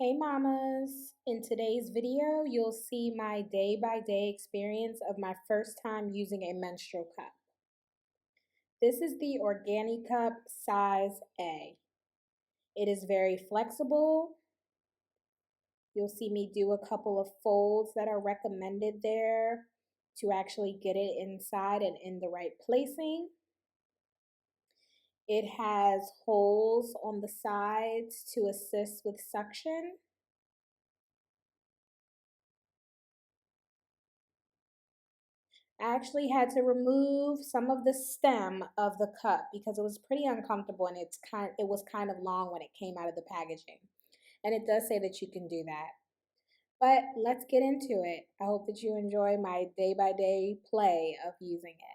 Hey mamas! In today's video, you'll see my day-by-day experience of my first time using a menstrual cup. This is the Organicup size A. It is very flexible. You'll see me do a couple of folds that are recommended there to actually get it inside and in the right placing. It has holes on the sides to assist with suction. I actually had to remove some of the stem of the cup because it was pretty uncomfortable and it was kind of long when it came out of the packaging. And it does say that you can do that. But let's get into it. I hope that you enjoy my day-by-day play of using it.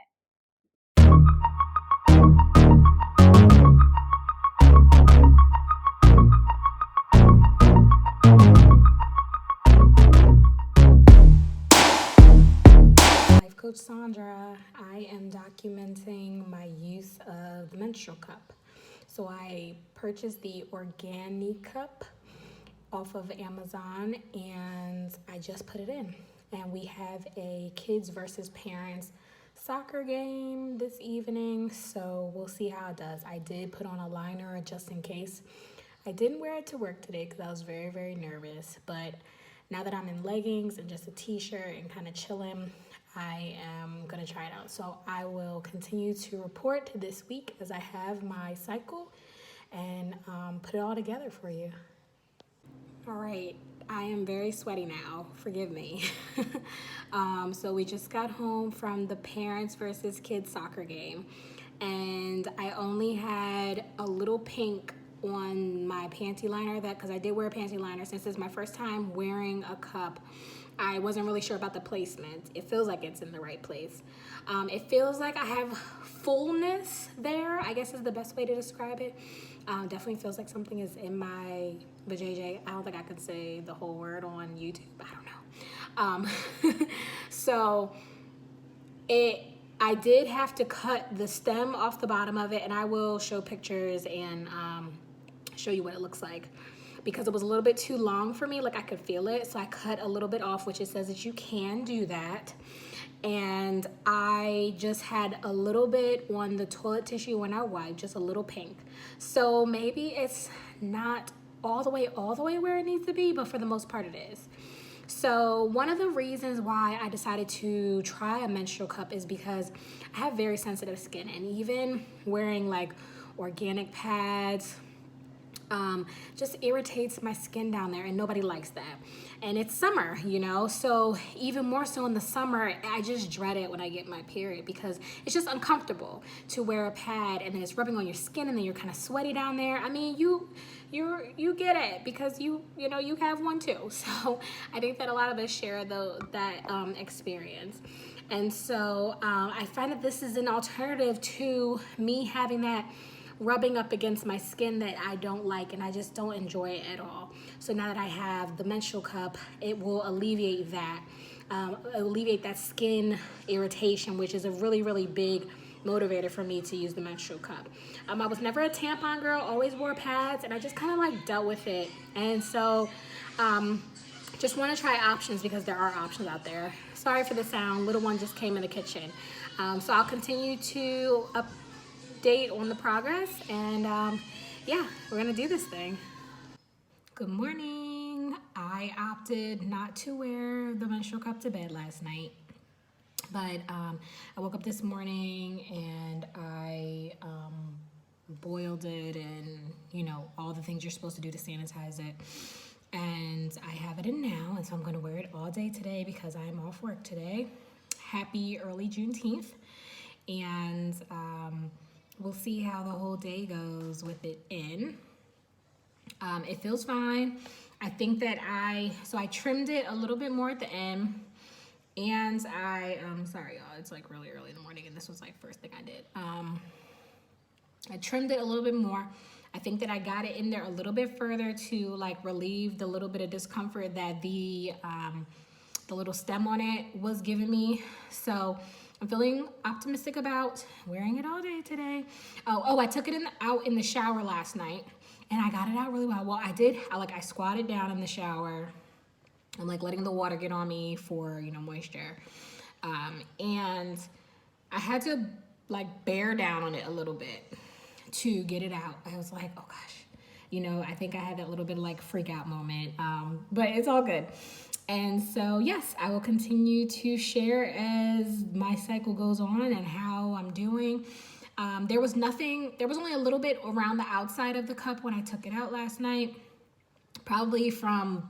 Life Coach Sandra, I am documenting my use of the menstrual cup. So I purchased the Organicup off of Amazon and I just put it in. And we have a kids versus parents soccer game this evening, so we'll see how it does. I did put on a liner just in case. I didn't wear it to work today because I was very, very nervous, but now that I'm in leggings and just a t-shirt and kind of chilling, I am gonna try it out. So I will continue to report this week as I have my cycle and put it all together for you. All right, I am very sweaty now. Forgive me. So we just got home from the parents versus kids soccer game, and I only had a little pink on my panty liner because I did wear a panty liner since it's my first time wearing a cup. I wasn't really sure about the placement. It feels like it's in the right place. It feels like I have fullness there, I guess is the best way to describe it. Definitely feels like something is in my vajayjay. I don't think I could say the whole word on YouTube. I don't know. So I did have to cut the stem off the bottom of it, and I will show pictures and show you what it looks like because it was a little bit too long for me. Like I could feel it, so I cut a little bit off, which it says that you can do that. And I just had a little bit on the toilet tissue when I wiped, just a little pink. So maybe it's not all the way where it needs to be, but for the most part it is. So one of the reasons why I decided to try a menstrual cup is because I have very sensitive skin, and even wearing like organic pads, just irritates my skin down there, and nobody likes that. And it's summer, so even more so in the summer, I just dread it when I get my period because it's just uncomfortable to wear a pad and then it's rubbing on your skin and then you're kind of sweaty down there. I mean, you get it because you have one too. So I think that a lot of us share that experience. And so I find that this is an alternative to me having that rubbing up against my skin that I don't like, and I just don't enjoy it at all. So now that I have the menstrual cup, it will alleviate that. Alleviate that skin irritation, which is a really, really big motivator for me to use the menstrual cup. I was never a tampon girl, always wore pads, and I just kind of like dealt with it. And so just want to try options because there are options out there. Sorry for the sound, little one just came in the kitchen. So I'll continue to update on the progress, and yeah, we're gonna do this thing. Good morning. I opted not to wear the menstrual cup to bed last night, but I woke up this morning and I boiled it and all the things you're supposed to do to sanitize it, and I have it in now, and so I'm going to wear it all day today because I'm off work today. Happy early Juneteenth, and we'll see how the whole day goes with it in. It feels fine. I think that I trimmed it a little bit more at the end, and sorry y'all, it's like really early in the morning and this was like first thing I did. I trimmed it a little bit more. I think that I got it in there a little bit further to like relieve the little bit of discomfort that the little stem on it was giving me. So I'm feeling optimistic about wearing it all day today. Oh, I took it out in the shower last night, and I got it out really well. Well, I squatted down in the shower. I'm like letting the water get on me for, moisture. And I had to like bear down on it a little bit to get it out. I was like, oh gosh, I think I had that little bit of like freak out moment, but it's all good. And so, yes, I will continue to share as my cycle goes on and how I'm doing. There was only a little bit around the outside of the cup when I took it out last night, probably from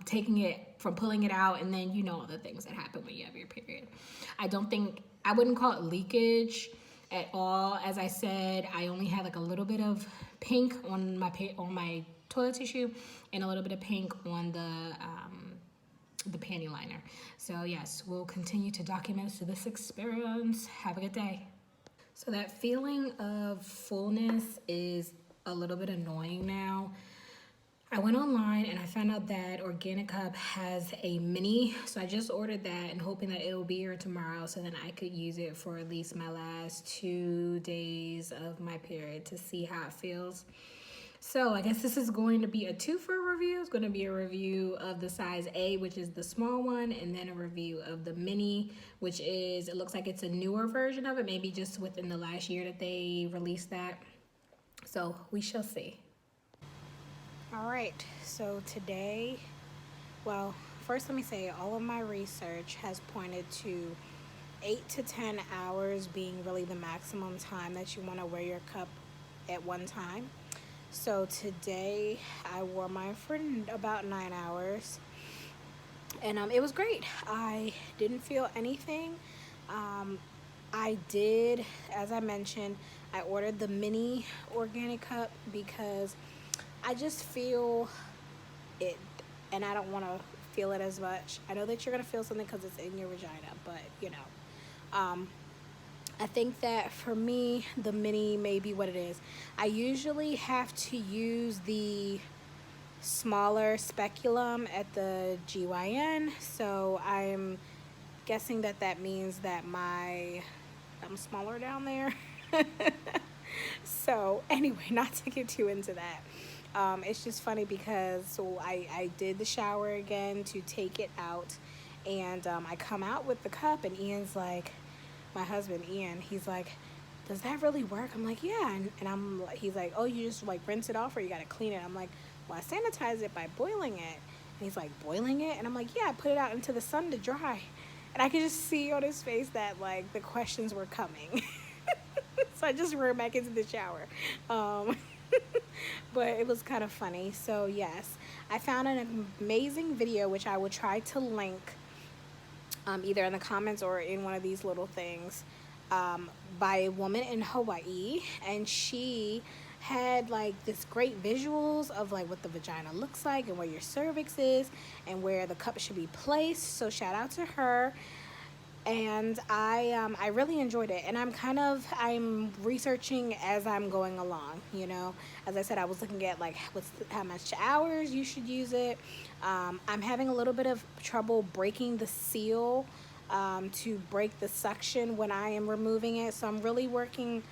pulling it out, and then all the things that happen when you have your period. I wouldn't call it leakage at all. As I said, I only had like a little bit of pink on my toilet tissue and a little bit of pink on the panty liner. So yes, we'll continue to document this experience. Have a good day. So that feeling of fullness is a little bit annoying now. I went online and I found out that Organicup has a mini, so I just ordered that and hoping that it'll be here tomorrow so then I could use it for at least my last 2 days of my period to see how it feels. So I guess this is going to be a twofer review. It's going to be a review of the size A, which is the small one, and then a review of the mini, which it looks like it's a newer version of it, maybe just within the last year that they released that. So we shall see. All right, so today, well, first let me say all of my research has pointed to 8 to 10 hours being really the maximum time that you want to wear your cup at one time. So today I wore mine for about 9 hours, and it was great. I didn't feel anything. I did, as I mentioned, I ordered the mini Organicup because I just feel it, and I don't want to feel it as much. I know that you're going to feel something because it's in your vagina, but I think that for me, the mini may be what it is. I usually have to use the smaller speculum at the GYN, so I'm guessing that means that I'm smaller down there. So anyway, not to get too into that. It's just funny because I did the shower again to take it out, and I come out with the cup, and Ian's like, my husband Ian, he's like, does that really work? I'm like, yeah. And he's like, oh, you just like rinse it off or you got to clean it? I'm like, well, I sanitize it by boiling it. And he's like, boiling it? And I'm like, yeah, I put it out into the sun to dry. And I could just see on his face that like the questions were coming. So I just ran back into the shower. But it was kind of funny. So yes, I found an amazing video, which I will try to link either in the comments or in one of these little things, by a woman in Hawaii, and she had like this great visuals of like what the vagina looks like and where your cervix is and where the cup should be placed. So shout out to her. And I really enjoyed it, and I'm researching as I'm going along. As I said, I was looking at like how much hours you should use it. I'm having a little bit of trouble breaking the seal to break the suction when I am removing it, so I'm really working.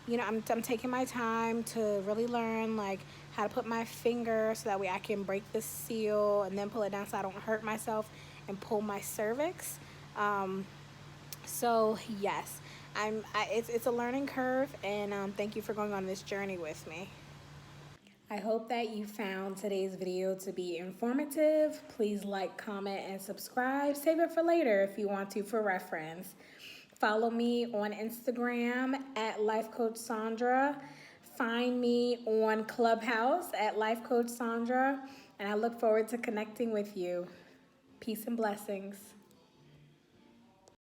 I'm taking my time to really learn like how to put my finger so that way I can break the seal and then pull it down so I don't hurt myself and pull my cervix. So yes, it's a learning curve, and thank you for going on this journey with me. I hope that you found today's video to be informative. Please like, comment, and subscribe. Save it for later if you want to for reference. Follow me on Instagram at Life Coach Sandra. Find me on Clubhouse at Life Coach Sandra, and I look forward to connecting with you. Peace and blessings.